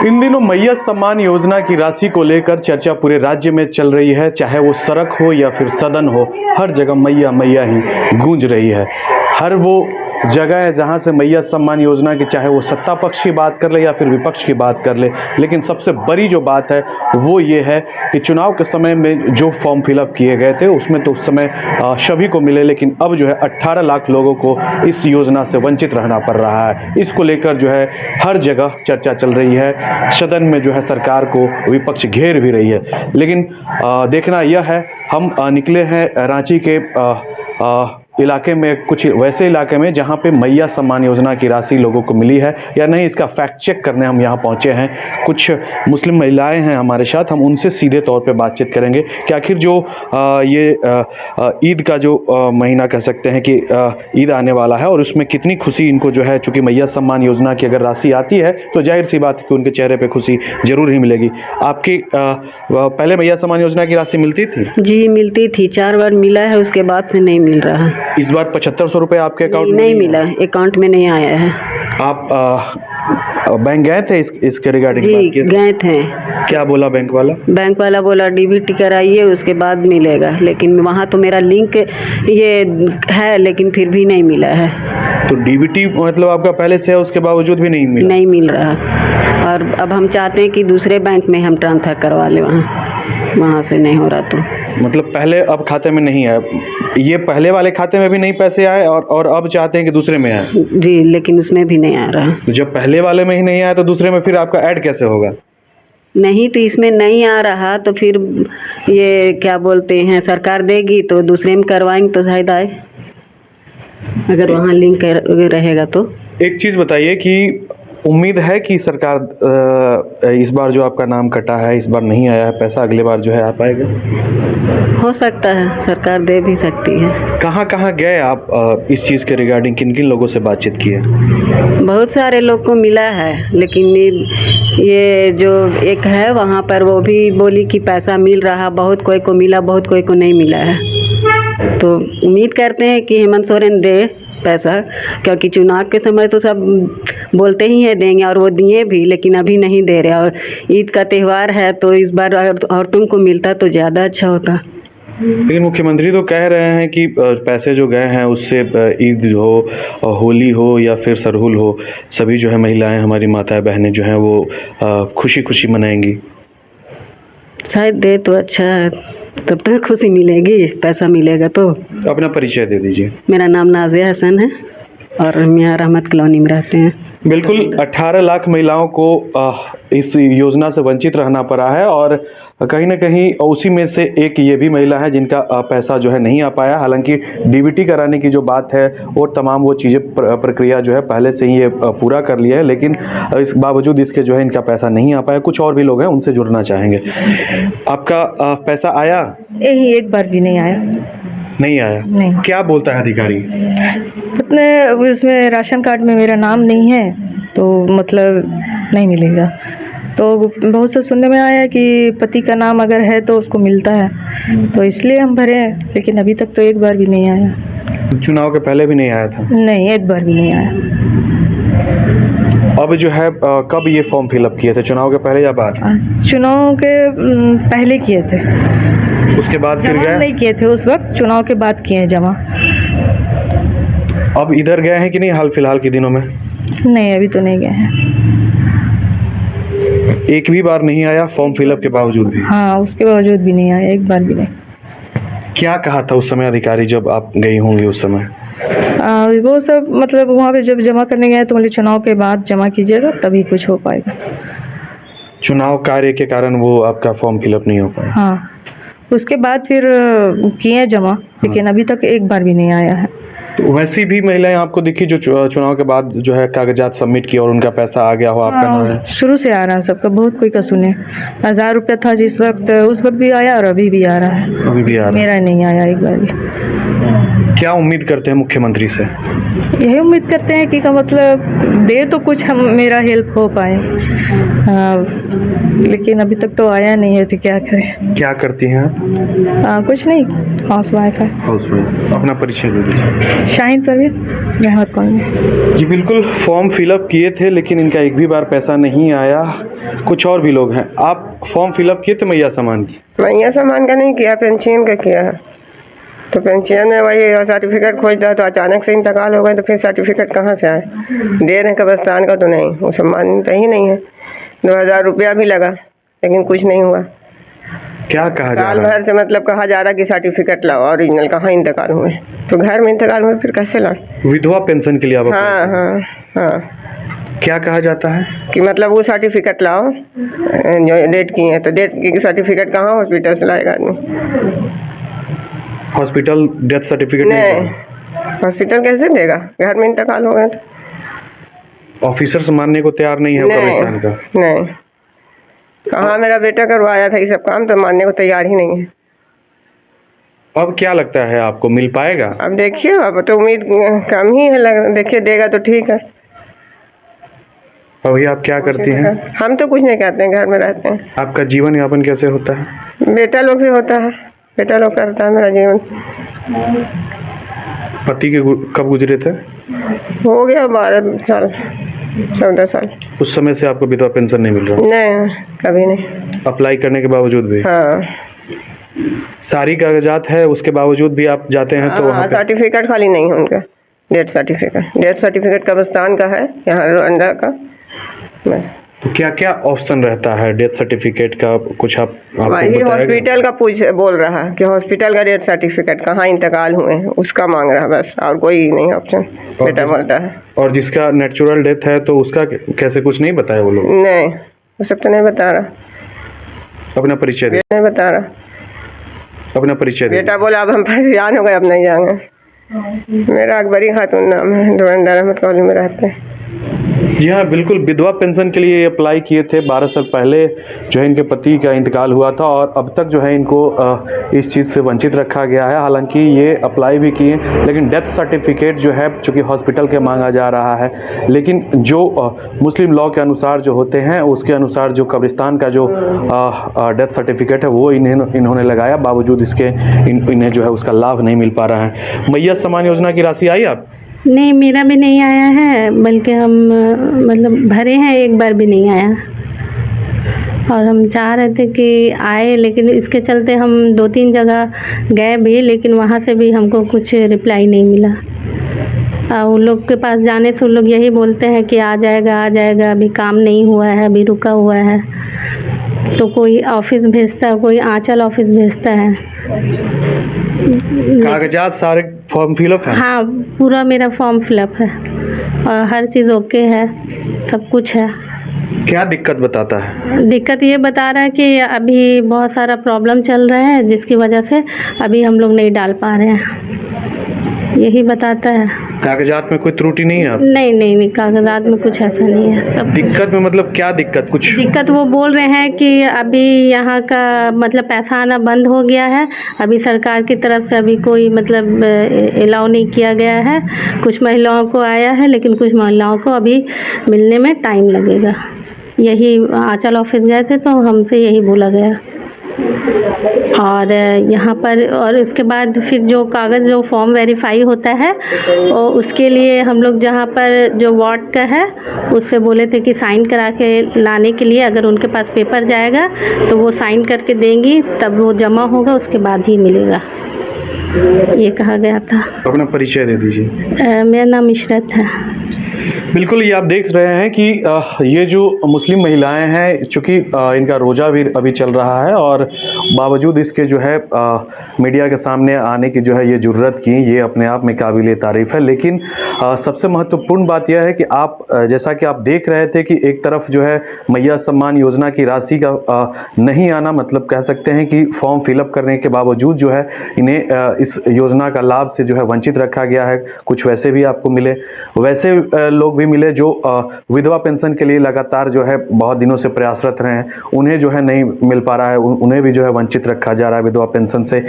इन दिनों मैया सम्मान योजना की राशि को लेकर चर्चा पूरे राज्य में चल रही है। चाहे वो सड़क हो या फिर सदन हो, हर जगह मैया मैया ही गूंज रही है। हर वो जगह है जहां से मैया सम्मान योजना की, चाहे वो सत्ता पक्ष की बात कर ले या फिर विपक्ष की बात कर ले, लेकिन सबसे बड़ी जो बात है वो ये है कि चुनाव के समय में जो फॉर्म फिलअप किए गए थे उसमें तो उस समय सभी को मिले, लेकिन अब जो है 18 लाख लोगों को इस योजना से वंचित रहना पड़ रहा है। इसको लेकर जो है हर जगह चर्चा चल रही है। सदन में जो है सरकार को विपक्ष घेर भी रही है। लेकिन देखना यह है, हम निकले हैं रांची के इलाके में, कुछ वैसे इलाके में जहां पे मैया सम्मान योजना की राशि लोगों को मिली है या नहीं, इसका फैक्ट चेक करने हम यहां पहुंचे हैं। कुछ मुस्लिम महिलाएं हैं हमारे साथ, हम उनसे सीधे तौर पे बातचीत करेंगे कि आखिर जो ये ईद का जो महीना कह सकते हैं कि ईद आने वाला है और उसमें कितनी खुशी इनको जो है, चूँकि मैया सम्मान योजना की अगर राशि आती है तो जाहिर सी बात है कि उनके चेहरे पर खुशी जरूर ही मिलेगी। आपकी पहले मैया सम्मान योजना की राशि मिलती थी? जी मिलती थी, 4 बार मिला है, उसके बाद से नहीं मिल रहा है। इस बार 7500 रुपये आपके अकाउंट में नहीं मिला, अकाउंट में नहीं आया है। आप बैंक गए थे इसके रिगार्डिंग? जी गए थे। क्या बोला बैंक वाला? बैंक वाला बोला डीबीटी कराइए उसके बाद मिलेगा, लेकिन वहाँ तो मेरा लिंक ये है लेकिन फिर भी नहीं मिला है। तो डीबीटी मतलब आपका पहले से है, उसके बावजूद भी नहीं मिला? नहीं मिल रहा, और अब हम चाहते हैं कि दूसरे बैंक में हम ट्रांसफर करवा लें, वहाँ से नहीं हो रहा। तो मतलब पहले अब खाते में नहीं है, ये पहले वाले खाते में भी नहीं पैसे आए और अब चाहते हैं कि दूसरे में आए? जी, लेकिन उसमें भी नहीं आ रहा। तो जब पहले वाले में ही नहीं आया तो दूसरे में फिर आपका ऐड कैसे होगा? नहीं, तो इसमें नहीं आ रहा तो फिर ये क्या बोलते हैं, सरकार देगी तो दूसरे में करवाएंगे तो शायद आए, अगर वहाँ लिंक रहेगा तो। एक चीज़ बताइए कि उम्मीद है कि सरकार इस बार जो आपका नाम कटा है, इस बार नहीं आया है पैसा, अगले बार जो है आ पाएगा? हो सकता है, सरकार दे भी सकती है। कहाँ कहाँ गए आप इस चीज़ के रिगार्डिंग, किन किन लोगों से बातचीत की है? बहुत सारे लोग को मिला है, लेकिन ये जो एक है वहाँ पर वो भी बोली कि पैसा मिल रहा, बहुत कोई को मिला, बहुत कोई को नहीं मिला है। तो उम्मीद करते हैं कि हेमंत सोरेन दे पैसा, क्योंकि चुनाव के समय तो सब बोलते ही है देंगे और वो दिए भी, लेकिन अभी नहीं दे रहे। और ईद का त्यौहार है तो इस बार और तुमको मिलता तो ज़्यादा अच्छा होता। लेकिन मुख्यमंत्री तो कह रहे हैं कि पैसे जो गए हैं उससे ईद हो, होली हो या फिर सरहुल हो, सभी जो है महिलाएं, हमारी माताएं बहनें जो हैं वो खुशी खुशी मनाएंगी। शायद दे तो अच्छा है, तब तक खुशी मिलेगी, पैसा मिलेगा तो। अपना परिचय दे दीजिए। मेरा नाम नाजिया हसन है और मियां रहमत कॉलोनी में रहते हैं। बिल्कुल 18 लाख महिलाओं को इस योजना से वंचित रहना पड़ा है और कहीं ना कहीं उसी में से एक ये भी महिला है जिनका पैसा जो है नहीं आ पाया। हालांकि डीबीटी कराने की जो बात है और तमाम वो चीज़ें प्रक्रिया जो है पहले से ही ये पूरा कर लिया है, लेकिन इस बावजूद इसके जो है इनका पैसा नहीं आ पाया। कुछ और भी लोग हैं, उनसे जुड़ना चाहेंगे। आपका पैसा आया? यही एक बार भी नहीं आया। नहीं आया? नहीं। क्या बोलता है अधिकारी? उतने उसमें राशन कार्ड में मेरा नाम नहीं है तो मतलब नहीं मिलेगा। तो बहुत से सुनने में आया कि पति का नाम अगर है तो उसको मिलता है, तो इसलिए हम भरे, लेकिन अभी तक तो एक बार भी नहीं आया। चुनाव के पहले भी नहीं आया था? नहीं, एक बार भी नहीं आया। अब जो है कब ये फॉर्म फिलअप किए थे, चुनाव के पहले या बाद? चुनाव के पहले किए थे, उसके बाद फिर गए? नहीं किए थे उस वक्त, चुनाव के बाद किए हैं जमा। अब इधर गए हैं कि नहीं हाल फिलहाल के दिनों में? नहीं, अभी तो नहीं गए हैं। एक भी बार नहीं आया फॉर्म फिलअप के बावजूद भी? हाँ, उसके बावजूद भी नहीं आया, एक बार भी नहीं। क्या कहा था उस समय अधिकारी जब आप गई होंगी उस समय? वो सब मतलब वहाँ पे जब जमा करने गए तो बोले चुनाव के बाद जमा कीजिएगा तभी कुछ हो पाएगा। चुनाव कार्य के कारण वो आपका फॉर्म फिलअप नहीं हो पाया? हाँ, उसके बाद फिर किए जमा, लेकिन अभी तक एक बार भी नहीं आया है। तो वैसी भी महिलाएं आपको दिखी जो चुनाव के बाद जो है कागजात सबमिट किया और उनका पैसा आ गया हो आपका नाम है? शुरू से आ रहा है सबका, बहुत कोई का सुने। 1000 रुपया था जिस वक्त, उस वक्त भी आया और अभी भी आ रहा है। अभी भी आ रहा है? मेरा नहीं आया एक बार भी। क्या उम्मीद करते हैं मुख्यमंत्री से? यही उम्मीद करते हैं कि का मतलब दे तो कुछ हम मेरा हेल्प हो पाए, लेकिन अभी तक तो आया नहीं है तो क्या करें। क्या करती हैं आप? कुछ नहीं, हाउस वाइफ है। House wife. अपना परिचय दे दीजिए। शाहीन परवीन, रहमत कॉलोनी। जी बिल्कुल, फॉर्म फिलअप किए थे लेकिन इनका एक भी बार पैसा नहीं आया। कुछ और भी लोग हैं। आप फॉर्म फिलअप किए थे मैया सम्मान की? मैया सामान का नहीं किया, पेंशन का किया है। तो पेंशन में वही सर्टिफिकेट खोजता है, तो अचानक से इंतकाल हो गए तो फिर सर्टिफिकेट कहाँ से आए? दे रहे कब्रिस्तान का तो नहीं, वो सब मान्यता ही नहीं है। 2000 रुपया भी लगा लेकिन कुछ नहीं हुआ। क्या कहा जा साल रहा है? भर से मतलब कहा जा रहा कि सर्टिफिकेट लाओ, ओरिजिनल कहाँ इंतकाल हुए? तो घर में इंतकाल हुए फिर कैसे लाओ? विधवा पेंशन के लिए आप हाँ apply हाँ हाँ करें। क्या कहा जाता है? कि मतलब वो सर्टिफिकेट लाओ जो डेट की है, तो डेट की सर्टिफिकेट कहाँ हॉस्पिटल से लाएगा आदमी? हॉस्पिटल डेथ सर्टिफिकेट नहीं, नहीं? हॉस्पिटल कैसे देगा? घर में इंतकाल हो गया तो ऑफिसर्स मानने को तैयार नहीं है कब्रिस्तान का? नहीं, कहाँ मेरा बेटा करवाया था ये सब काम, तो मानने को तैयार ही नहीं है। अब क्या लगता है आपको मिल पाएगा? अब देखिए, अब तो उम्मीद कम ही है, देखिए देगा तो ठीक है। अभी आप क्या करती हैं? हम तो कुछ नहीं करते हैं, घर में रहते हैं। आपका जीवन यापन कैसे होता है? बेटा लोग से होता है, बेटा लोग करता है मेरा जीवन। पति के कब गुजरे थे? हो गया 12 साल 14 साल। उस समय से आपको विधवा पेंशन नहीं मिल रहा? नहीं, कभी नहीं। अप्लाई करने के बावजूद भी? हाँ सारी कागजात है उसके बावजूद भी आप जाते हैं तो वहाँ हाँ, पे? सर्टिफिकेट खाली नहीं है उनका, डेथ सर्टिफिकेट कब्रिस्तान का है, यहाँ रंडा का। बस तो क्या क्या ऑप्शन रहता है डेथ सर्टिफिकेट का? कुछ आपको वही बताएगा? हॉस्पिटल का बोल रहा है कि हॉस्पिटल का डेथ सर्टिफिकेट कहाँ इंतकाल हुए हैं उसका मांग रहा है, बस और कोई नहीं ऑप्शन बेटा बोलता है। और जिसका नेचुरल डेथ है तो उसका कैसे, कुछ नहीं बताया वो लोग? नहीं, वो सब तो नहीं बता रहा। अपना परिचय दे। नहीं बता रहा। अपना परिचय दे। बेटा बोला अब हम परेशान हो गए, अब नहीं जाएंगे। मेरा अकबरी खातून नाम है, धुरंधर अहमद कॉलोनी में रहते हैं। जी हाँ, बिल्कुल विधवा पेंशन के लिए अप्लाई किए थे। 12 साल पहले जो है इनके पति का इंतकाल हुआ था और अब तक जो है इनको इस चीज़ से वंचित रखा गया है। हालांकि ये अप्लाई भी किए लेकिन डेथ सर्टिफिकेट जो है चूँकि हॉस्पिटल के मांगा जा रहा है, लेकिन जो मुस्लिम लॉ के अनुसार जो होते हैं उसके अनुसार जो कब्रिस्तान का जो डेथ सर्टिफिकेट है वो इन्होंने लगाया, बावजूद इसके इन्हें जो है उसका लाभ नहीं मिल पा रहा है। मैया सम्मान योजना की राशि आई आप? नहीं, मेरा भी नहीं आया है, बल्कि हम मतलब भरे हैं, एक बार भी नहीं आया। और हम चाह रहे थे कि आए, लेकिन इसके चलते हम 2-3 जगह गए भी, लेकिन वहाँ से भी हमको कुछ रिप्लाई नहीं मिला। उन लोग के पास जाने से उन लोग यही बोलते हैं कि आ जाएगा, अभी काम नहीं हुआ है, अभी रुका हुआ है। तो कोई ऑफिस भेजता है, कोई आंचल ऑफिस भेजता है। कागजात सारे फॉर्म फिलअप है? हाँ, पूरा मेरा फॉर्म फिलअप है और हर चीज़ ओके है, सब कुछ है। क्या दिक्कत बताता है? दिक्कत ये बता रहा है कि अभी बहुत सारा प्रॉब्लम चल रहा है, जिसकी वजह से अभी हम लोग नहीं डाल पा रहे हैं, यही बताता है। कागजात में कोई त्रुटि नहीं है आप? नहीं, कागजात में कुछ ऐसा नहीं है। सब दिक्कत में मतलब क्या दिक्कत? कुछ दिक्कत वो बोल रहे हैं कि अभी यहाँ का मतलब पैसा आना बंद हो गया है, अभी सरकार की तरफ से अभी कोई मतलब अलाउ नहीं किया गया है। कुछ महिलाओं को आया है, लेकिन कुछ महिलाओं को अभी मिलने में टाइम लगेगा। यही आंचल ऑफिस गए थे तो हमसे यही बोला गया। और यहाँ पर और इसके बाद फिर जो कागज़ जो फॉर्म वेरीफाई होता है और उसके लिए हम लोग जहाँ पर जो वार्ड का है उससे बोले थे कि साइन करा के लाने के लिए, अगर उनके पास पेपर जाएगा तो वो साइन करके देंगी, तब वो जमा होगा, उसके बाद ही मिलेगा, ये कहा गया था। अपना परिचय दे दीजिए। मेरा नाम इशरत है। बिल्कुल, ये आप देख रहे हैं कि ये जो मुस्लिम महिलाएं हैं, चूँकि इनका रोज़ा भी अभी चल रहा है और बावजूद इसके जो है मीडिया के सामने आने की जो है ये जुर्रत की, ये अपने आप में काबिल तारीफ़ है। लेकिन सबसे महत्वपूर्ण बात यह है कि आप जैसा कि आप देख रहे थे कि एक तरफ जो है मैया सम्मान योजना की राशि का नहीं आना, मतलब कह सकते हैं कि फॉर्म फिलअप करने के बावजूद जो है इन्हें इस योजना का लाभ से जो है वंचित रखा गया है। कुछ वैसे भी आपको मिले, वैसे लोग भी मिले जो विधवा पेंशन के लिए लगातार जो है बहुत दिनों से प्रयासरत रहे हैं, उन्हें जो है नहीं मिल पा रहा है, उन्हें भी जो है वंचित रखा जा रहा है विधवा पेंशन से।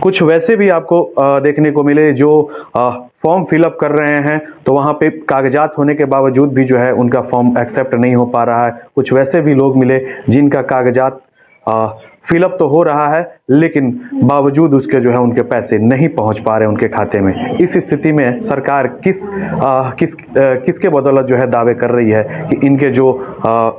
कुछ वैसे भी आपको देखने को मिले जो फॉर्म फिलअप कर रहे हैं तो वहाँ पे कागजात होने के बावजूद भी जो है उनका फॉर्म एक्सेप्ट नहीं हो पा रहा है। कुछ वैसे भी लोग मिले जिनका कागजात फिलअप तो हो रहा है, लेकिन बावजूद उसके जो है उनके पैसे नहीं पहुंच पा रहे उनके खाते में। इस स्थिति में सरकार किसके बदौलत जो है दावे कर रही है कि इनके जो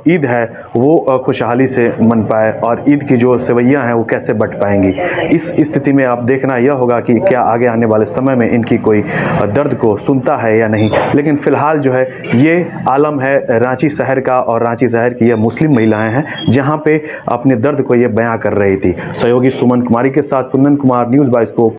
ईद है वो खुशहाली से मन पाए और ईद की जो सेवैयाँ हैं वो कैसे बट पाएंगी। इस स्थिति में आप देखना यह होगा कि क्या आगे आने वाले समय में इनकी कोई दर्द को सुनता है या नहीं। लेकिन फ़िलहाल जो है ये आलम है रांची शहर का, और रांची शहर की ये मुस्लिम महिलाएं हैं जहां पे अपने दर्द को ये बयां कर रही थी। सहयोगी सुमन कुमारी के साथ कुंदन कुमार, न्यूज़ 22।